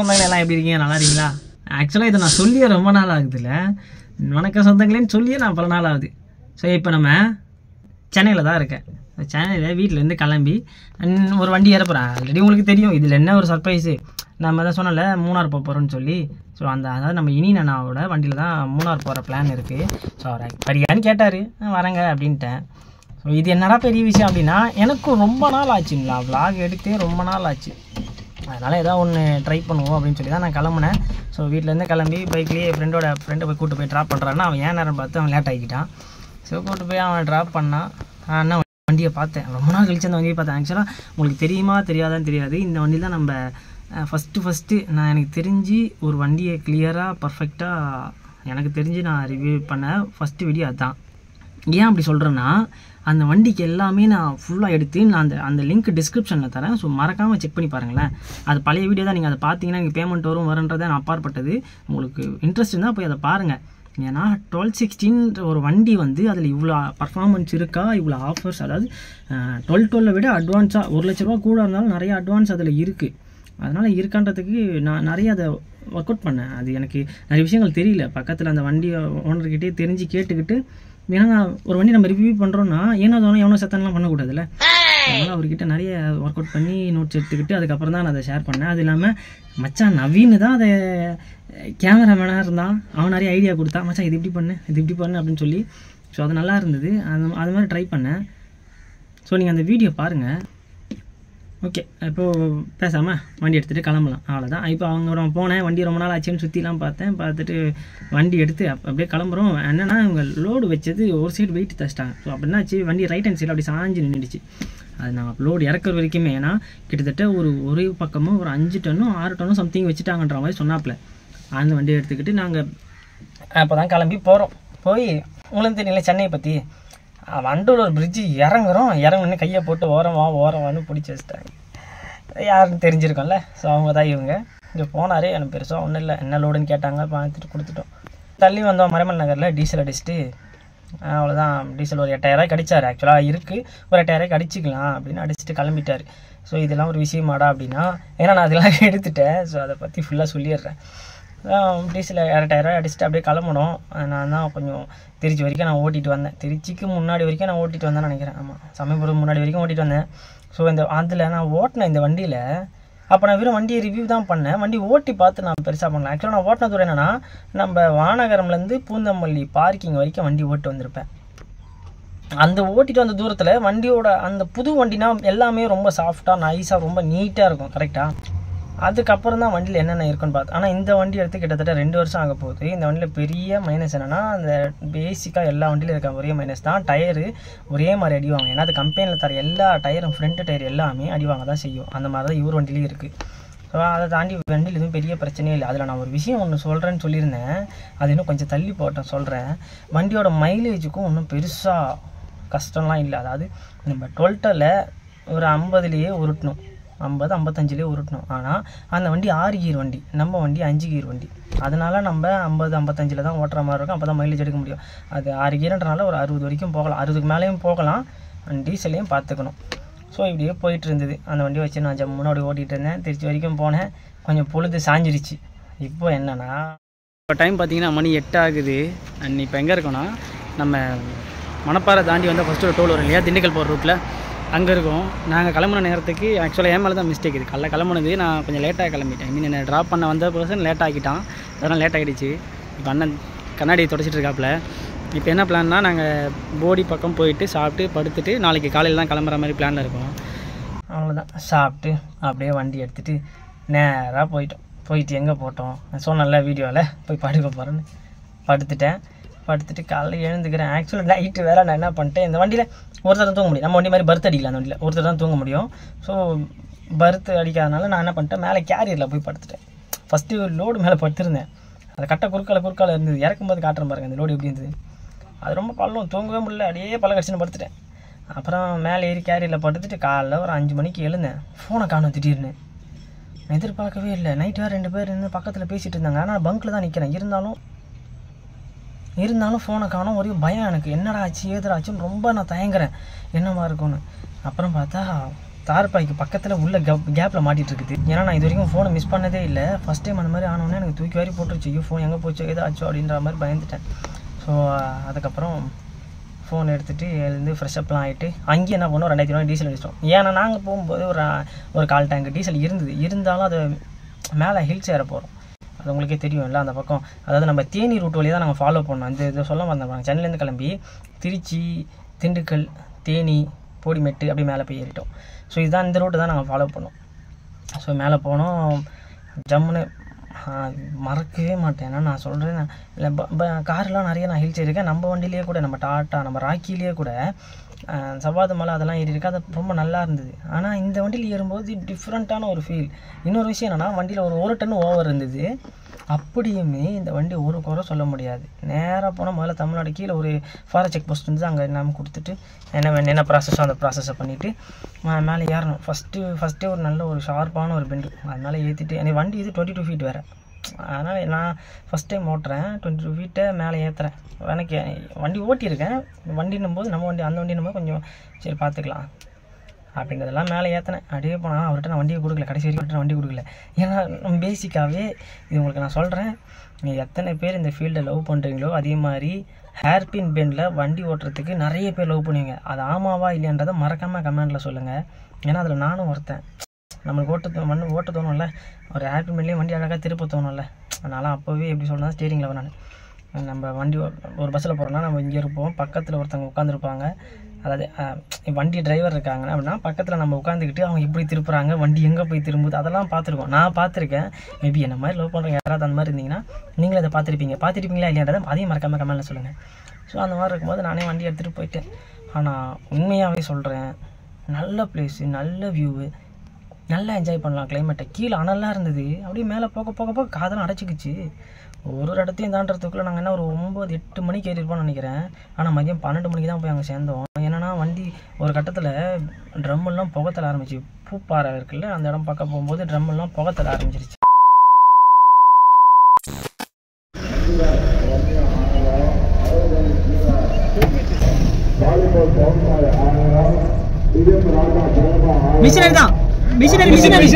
சொந்தங்களே எல்லாம் எப்படி இருக்கீங்க? நல்லா இருக்கீங்களா? ஆக்சுவலாக இதை நான் சொல்லியே ரொம்ப நாள் ஆகுதுல்ல. வணக்கம் சொந்தங்களேன்னு சொல்லியே நான் பல நாள் ஆகுது. ஸோ இப்போ நம்ம சென்னையில் தான் இருக்கேன். சென்னையில் வீட்டிலேருந்து கிளம்பி ஒரு வண்டி ஏறப்போகிறேன். ஆல்ரெடி உங்களுக்கு தெரியும் இதில் என்ன ஒரு சர்ப்ரைஸு. நம்ம தான் சொன்னல மூணார் போக போகிறோன்னு சொல்லி. ஸோ அதாவது நம்ம இனி அண்ணாவோட வண்டியில் தான் மூணார் போகிற பிளான் இருக்குது. ஸோ அவர் வரியான்னு கேட்டார், வரேங்க அப்படின்ட்டேன். ஸோ இது என்னடா பெரிய விஷயம் அப்படின்னா, எனக்கும் ரொம்ப நாள் ஆச்சுங்களா விளாக் எடுத்தே ரொம்ப நாள் ஆச்சு. அதனால் ஏதாவது ஒன்று ட்ரை பண்ணுவோம் அப்படின்னு சொல்லி தான் நான் கிளம்புனேன். ஸோ வீட்டிலேருந்து கிளம்பி பைக்லேயே ஃப்ரெண்டை போய் கூப்பிட்டு போய் ட்ராப் பண்ணுறான்னா, அவன் ஏன் நேரம் பார்த்து அவன் லேட் ஆகிக்கிட்டான். ஸோ கூப்பிட்டு போய் அவன் ட்ராப் பண்ணான். நான் வண்டியை பார்த்தேன், ரொம்ப நாள் கழிச்சு அந்த வண்டியை பார்த்தேன். ஆக்சுவலாக உங்களுக்கு தெரியுமா தெரியாதான்னு தெரியாது, இந்த வண்டியில் தான் நம்ம ஃபஸ்ட்டு நான் எனக்கு தெரிஞ்சு ஒரு வண்டியை கிளியராக பர்ஃபெக்டாக எனக்கு தெரிஞ்சு நான் ரிவ்யூ பண்ண ஃபஸ்ட்டு வீடியோ அதுதான். ஏன் அப்படி சொல்கிறேன்னா, அந்த வண்டிக்கு எல்லாமே நான் ஃபுல்லாக எடுத்து நான் அந்த லிங்க் டிஸ்கிரிப்ஷனில் தரேன். ஸோ மறக்காமல் செக் பண்ணி பாருங்களேன். அது பழைய வீடியோ தான். நீங்கள் அதை பார்த்தீங்கன்னா நீங்கள் பேமெண்ட் வரன்றதை நான் அப்பாற்பட்டது. உங்களுக்கு இன்ட்ரெஸ்ட் இருந்தால் போய் அதை பாருங்கள். ஏன்னா 1216 ஒரு வண்டி வந்து அதில் இவ்வளோ பர்ஃபார்மன்ஸ் இருக்கா, இவ்வளோ ஆஃபர்ஸ், அதாவது 1212 விட அட்வான்ஸாக 1 லட்ச ரூபா கூட இருந்தாலும் நிறைய அட்வான்ஸ் அதில் இருக்குது. அதனால் இருக்கான்றதுக்கு நான் நிறைய அதை ஒர்க் அவுட் பண்ணேன். அது எனக்கு நிறைய விஷயங்கள் தெரியல. பக்கத்தில் அந்த வண்டி ஓனர்கிட்டே தெரிஞ்சு கேட்டுக்கிட்டு, ஏன்னா நான் ஒரு வண்டி நம்ம ரிவ்யூ பண்ணுறோன்னா ஏன்னா எவனோ சத்தம்லாம் பண்ணக்கூடாதுல்ல. அதனால் அவர்கிட்ட நிறைய ஒர்க் அவுட் பண்ணி நோட்ஸ் எடுத்துக்கிட்டு அதுக்கப்புறம் தான் நான் அதை ஷேர் பண்ணேன். அது இல்லாமல் மச்சான் நவீன் தான் அதை கேமராமேனாக இருந்தான். அவன் நிறைய ஐடியா கொடுத்தான், மச்சான் இது இப்படி பண்ணு அப்படின்னு சொல்லி. ஸோ அது நல்லா இருந்தது. அது மாதிரி ட்ரை பண்ணேன். ஸோ நீங்கள் அந்த வீடியோ பாருங்கள். ஓகே, இப்போது பேசாமல் வண்டி எடுத்துகிட்டு கிளம்பலாம், அவ்வளோதான். இப்போ அவங்க போனேன், வண்டி ரொம்ப நாள் ஆச்சுன்னு சுற்றிலாம் பார்த்துட்டு வண்டி எடுத்து அப்படியே கிளம்புறோம். என்னென்னா இவங்க லோடு வச்சது ஒரு சைடு வெயிட் தச்சிட்டாங்க. ஸோ அப்படின்னாச்சு வண்டி ரைட் ஹேண்ட் சைடு அப்படி சாஞ்சு நின்றுடுச்சு. அது நாங்கள் லோடு இறக்குற வரைக்குமே, ஏன்னா கிட்டத்தட்ட ஒரே பக்கமும் ஒரு 5 டன்னோ 6 டன்னோ சம்திங் வச்சுட்டாங்கன்ற மாதிரி சொன்னாப்புல. அந்த வண்டியை எடுத்துக்கிட்டு நாங்கள் அப்போ தான் கிளம்பி போகிறோம். போய் உங்களுக்கு தெரியல சென்னையை பற்றி, வண்டலூர் பிரிட்ஜு இறங்குன்னு கையை போட்டு ஓரமானு பிடிச்சி வச்சுட்டாங்க. யாருன்னு தெரிஞ்சிருக்கோம்ல. ஸோ அவங்க தான் இவங்க. இங்கே போனார், எனக்கு பெருசாக ஒன்றும் இல்லை, என்ன லோடுன்னு கேட்டாங்க, பார்த்துட்டு கொடுத்துட்டோம். தள்ளி வந்தோம் மறைமல் நகரில் டீசல் அடிச்சுட்டு. அவ்வளோதான். டீசல் ஒரு 8000 அடித்தார். ஆக்சுவலாக இருக்குது, ஒரு 8000 அடிச்சிக்கலாம் அப்படின்னு அடிச்சுட்டு கிளம்பிட்டார். ஸோ இதெல்லாம் ஒரு விஷயமாடா அப்படின்னா, ஏன்னா நான் அதெல்லாம் எடுத்துட்டேன். ஸோ அதை பற்றி ஃபுல்லாக சொல்லிடுறேன். டீசல் 8000 அடிச்சுட்டு அப்படியே கிளம்பணும். நான் தான் கொஞ்சம் திருச்சி வரைக்கும் நான் ஓட்டிகிட்டு வந்தேன். திருச்சிக்கு முன்னாடி வரைக்கும் நான் ஓட்டிகிட்டு வந்தேன்னு நினைக்கிறேன். ஆமாம், சமயபுரம் முன்னாடி வரைக்கும் ஓட்டிகிட்டு வந்தேன். ஸோ அதில் நான் ஓட்டினேன் இந்த வண்டியில். அப்போ நான் வெறும் வண்டியை ரிவ்யூ தான் பண்ணேன், வண்டி ஓட்டி பார்த்து நான் பெருசாக பண்ணேன். ஆக்சுவலாக நான் ஓட்டின தூரம் என்னென்னா, நம்ம வானகரம்லேருந்து பூந்தமல்லி பார்க்கிங் வரைக்கும் வண்டி ஓட்டு வந்திருப்பேன். அந்த ஓட்டிட்டு வந்த தூரத்தில் வண்டியோட அந்த புது வண்டினா எல்லாமே ரொம்ப சாஃப்டாக நைஸாக ரொம்ப நீட்டாக இருக்கும். கரெக்டாக அதுக்கப்புறம் தான் வண்டியில் என்னென்ன இருக்குன்னு பார்த்தேன். ஆனால் இந்த வண்டி எடுத்து கிட்டத்தட்ட 2 வருஷம் ஆக போகுது. இந்த வண்டியில் பெரிய மைனஸ் என்னென்னா, அந்த பேசிக்காக எல்லா வண்டியிலும் இருக்க ஒரே மைனஸ் தான், டயரு ஒரே மாதிரி அடிவாங்க. ஏன்னா அது கம்பெனியில் தர எல்லா டயரும் ஃப்ரண்ட்டு டயர் எல்லாமே அடிவாங்க தான் செய்யும். அந்த மாதிரி தான் இவர் வண்டியிலையும் இருக்குது. ஸோ அதை தாண்டி வண்டியில் எதுவும் பெரிய பிரச்சனையே இல்லை. அதில் நான் ஒரு விஷயம் ஒன்று சொல்கிறேன்னு சொல்லியிருந்தேன், அது இன்னும் கொஞ்சம் தள்ளி போட்டேன் சொல்கிறேன். வண்டியோட மைலேஜுக்கும் ஒன்றும் பெருசாக கஷ்டம்லாம் இல்லை. அதாவது நம்ம 12ல் ஒரு 50லேயே உருட்டணும், 50-55லேயே உருட்டணும். ஆனால் அந்த வண்டி 6 கீர் வண்டி, நம்ம வண்டி 5 கீர் வண்டி. அதனால் நம்ம 50-55 தான் ஓட்டுற மாதிரி இருக்கும். அப்போ தான் மைலேஜ் எடுக்க முடியும். அது 6 கீர்ன்றனால ஒரு 60 வரைக்கும் போகலாம், 60க்கு மேலேயும் போகலாம். டீசலையும் பார்த்துக்கணும். ஸோ இப்படியே போயிட்டு இருந்தது. அந்த வண்டியை வச்சு நான் முன்னாடி ஓட்டிகிட்டு இருந்தேன். திருச்சி வரைக்கும் போனேன். கொஞ்சம் பொழுது சாஞ்சிருச்சு. இப்போ என்னென்னா, இப்போ டைம் பார்த்தீங்கன்னா மணி 8 ஆகுது. இப்போ எங்கே இருக்கோன்னா, நம்ம மணப்பாறை தாண்டி வந்தால் ஃபஸ்ட்டு ஒரு டோல் வரும் இல்லையா, திண்டுக்கல் போகிற ரூட்டில், அங்கே இருக்கும். நாங்கள் கிளம்புன நேரத்துக்கு ஆக்சுவலாக என் மேலே தான் மிஸ்டேக். இது கிளம்புனது நான் கொஞ்சம் லேட்டாக கிளம்பிட்டேன். என்னை ட்ராப் பண்ண வந்த பர்சன் லேட் ஆகிட்டான், அதெல்லாம் லேட் ஆகிடுச்சு. இப்போ அண்ணன் கண்ணாடி தொடச்சிட்டு இருக்காப்புல. இப்போ என்ன பிளான்னா, நாங்கள் போடி பக்கம் போயிட்டு சாப்பிட்டு படுத்துட்டு நாளைக்கு காலையில் தான் கிளம்புற மாதிரி பிளானில் இருக்கோம். அவ்வளோதான். சாப்பிட்டு அப்படியே வண்டி எடுத்துகிட்டு நேராக போயிட்டு எங்கே போட்டோம் சொன்னல வீடியோவில், போய் படுக்க போகிறேன்னு படுத்துட்டு காலையில் எழுந்துக்கிறேன். ஆக்சுவலாக நைட்டு வேறு நான் என்ன பண்ணிட்டேன், இந்த வண்டியில் ஒருத்தர் தான் தூங்க முடியும். நம்ம வண்டி மாதிரி பர்த் அடிக்கலாம், அந்த வண்டியில் ஒருத்தர் தான் தூங்க முடியும். ஸோ பர்த் அடிக்காதனால நான் என்ன பண்ணிட்டேன், மேலே கேரியரில் போய் படுத்துட்டேன். ஃபஸ்ட்டு லோடு மேலே படுத்துருந்தேன். அது கட்ட குறுக்கால இருந்தது. இறக்கும்போது காட்டுற பாருங்க அந்த லோடு எப்படி இருந்தது. அது ரொம்ப பள்ளம், தூங்கவே முடியல, அப்படியே பல கடிச்சுன்னு படுத்துட்டேன். அப்புறம் மேலே ஏறி கேரியரில் படுத்துட்டு காலைல ஒரு 5 மணிக்கு எழுந்தேன். ஃபோனை காணும் திடீர்னு. நான் எதிர்பார்க்கவே இல்லை. நைட்டு வேறு 2 பேர் இருந்து பக்கத்தில் பேசிகிட்டு இருந்தாங்க. ஆனால் பங்க்கில் தான் நிற்கிறேன். இருந்தாலும் ஃபோனை காணும். ஒரே பயம் எனக்கு, என்னடா ஆச்சு ஏதுடா ஆச்சுன்னு ரொம்ப நான் தயங்குறேன், என்னமா இருக்கும்னு. அப்புறம் பார்த்தா தார்பாய்க்கு பக்கத்தில் உள்ள கேப்பில் மாட்டிகிட்டு இருக்குது. ஏன்னா நான் இது வரைக்கும் ஃபோனை மிஸ் பண்ணதே இல்லை. ஃபஸ்ட் டைம் அந்த மாதிரி ஆனோடனே எனக்கு தூக்கி வாரி போட்டுருச்சு. ஐயோ ஃபோன் எங்கே போச்சு ஏதாச்சும் அப்படின்ற மாதிரி பயந்துட்டேன். ஸோ அதுக்கப்புறம் ஃபோன் எடுத்துகிட்டு எழுந்து ஃப்ரெஷ்அப்லாம் ஆகிட்டு அங்கேயே என்ன பண்ணோம் 2000 ரூபா டீசல் அடிச்சிட்டோம். ஏன்னா நாங்கள் போகும்போது ஒரு 1/4 டேங்க் டீசல் இருந்தாலும் அது மேலே ஹில்ஸ் ஏற போகிறோம். அது உங்களுக்கே தெரியும் இல்லை அந்த பக்கம். அதாவது நம்ம தேனி ரூட் வழியாக தான் நாங்கள் ஃபாலோ பண்ணோம். இந்த இதை சொல்ல வந்தோம். சென்னையிலேருந்து கிளம்பி திருச்சி, திண்டுக்கல், தேனி, போடிமெட்டு அப்படி மேலே போய் ஏறிட்டோம். ஸோ இதுதான் இந்த ரூட்டு தான் நாங்கள் ஃபாலோ பண்ணோம். ஸோ மேலே போனோம். ஜம்முன்னு மறக்கவே மாட்டேன். ஏன்னா நான் சொல்கிறேன் இல்லை கார்லாம் நிறைய நான் ஹில்ஸ் ஏறியிருக்கேன். நம்ம வண்டியிலேயே கூட நம்ம டாட்டா நம்ம ராக்கிலேயே கூட சவாது மலை அதெல்லாம் ஏறியிருக்கேன். அது ரொம்ப நல்லா இருந்தது. ஆனால் இந்த வண்டியில் ஏறும்போது டிஃப்ரெண்ட்டான ஒரு ஃபீல். இன்னொரு விஷயம் என்னென்னா வண்டியில் ஒரு டன் ஓவர் இருந்தது. அப்படியுமே இந்த வண்டி ஒரு குறை சொல்ல முடியாது. நேராக போனால் முதல்ல தமிழ்நாடு கீழே ஒரு ஃபாரஸ்ட் செக் போஸ்ட் இருந்துச்சு. அங்கே நம்ம கொடுத்துட்டு என்ன ப்ராசஸோ அந்த ப்ராசஸை பண்ணிவிட்டு மேலே ஏறணும். ஃபஸ்ட்டே ஒரு நல்ல ஒரு ஷார்ப்பான ஒரு பெண்டு அதனால ஏற்றிட்டு எனக்கு வண்டி இது 22 ஃபீட் வேறு. அதனால் நான் ஃபஸ்ட் டைம் ஓட்டுறேன். 22 ஃபீட்டை மேலே ஏற்றுறேன். எனக்கு வண்டி ஓட்டியிருக்கேன். வண்டின்னும் போது நம்ம வண்டி அந்த வண்டின்னும் போது கொஞ்சம் சரி பார்த்துக்கலாம் அப்படின்றதெல்லாம் மேலே ஏற்றினேன். அப்படியே போனால் அவர்கிட்ட நான் வண்டியை கொடுக்கல. கடைசி வரைக்கும் வண்டி கொடுக்கல. ஏன்னா பேசிக்காகவே இது உங்களுக்கு நான் சொல்கிறேன். நீங்கள் எத்தனை பேர் இந்த ஃபீல்டை லவ் பண்ணுறீங்களோ அதே மாதிரி ஹேர்பின் பெண்டில் வண்டி ஓட்டுறதுக்கு நிறைய பேர் லவ் பண்ணுவீங்க. அது ஆமாவா இல்லையான்றதை மறக்காமல் கமெண்டில் சொல்லுங்கள். ஏன்னா அதில் நானும் ஒருத்தன். நம்மளுக்கு ஓட்ட தோணும்ல. ஒரு ஹேர்பின் பெண்ட்லேயும் வண்டி அழகாக திருப்ப தோணும்ல. அதனால் அப்போவே எப்படி சொல்கிறேன் ஸ்டீரிங்கில் நான் நம்ம வண்டி ஒரு பஸ்ஸில் போகிறோன்னா நம்ம இங்கே இருப்போம். பக்கத்தில் ஒருத்தவங்க உட்காந்துருப்பாங்க. அதாவது வண்டி டிரைவர் இருக்காங்க அப்படின்னா பக்கத்தில் நம்ம உட்காந்துக்கிட்டு அவங்க எப்படி திருப்புறாங்க, வண்டி எங்கே போய் திரும்புது அதெல்லாம் பார்த்துருக்கோம். நான் பார்த்துருக்கேன். மேபி என்ன மாதிரி லவ் பண்ணுறவங்க யாராவது அந்த மாதிரி இருந்தீங்கன்னா நீங்களே அதை பார்த்துருப்பீங்களா இல்லையான்றதை அதையும் மறக்காமல் கமெண்ட்டில் சொல்லுங்கள். ஸோ அந்த மாதிரி இருக்கும்போது நானே வண்டி எடுத்துகிட்டு போயிட்டேன். ஆனால் உண்மையாகவே சொல்கிறேன் நல்ல பிளேஸு, நல்ல வியூவு, நல்லா என்ஜாய் பண்ணலாம். கிளைமேட்டை கீழே அனலாக இருந்தது. அப்படியே மேலே போக காதெல்லாம் அடைச்சிக்கிச்சு. ஒரு இடத்தையும் தாண்டறதுக்குள்ளே நாங்கள் என்ன ஒரு 9-8 மணிக்கு ஏறிருப்போம்னு நினைக்கிறேன். ஆனால் மதியம் 12 மணிக்கு தான் போய் அங்கே சேர்ந்தோம். என்னென்னா வண்டி ஒரு கட்டத்தில் ட்ரம்மெல்லாம் புகத்தல ஆரம்பிச்சு. பூப்பாறை இருக்குல்ல அந்த இடம் பக்கம் போகும்போது ட்ரம்மெல்லாம் புகத்தல ஆரம்பிச்சிருச்சு. மிஷினரி தான் மிஷினரி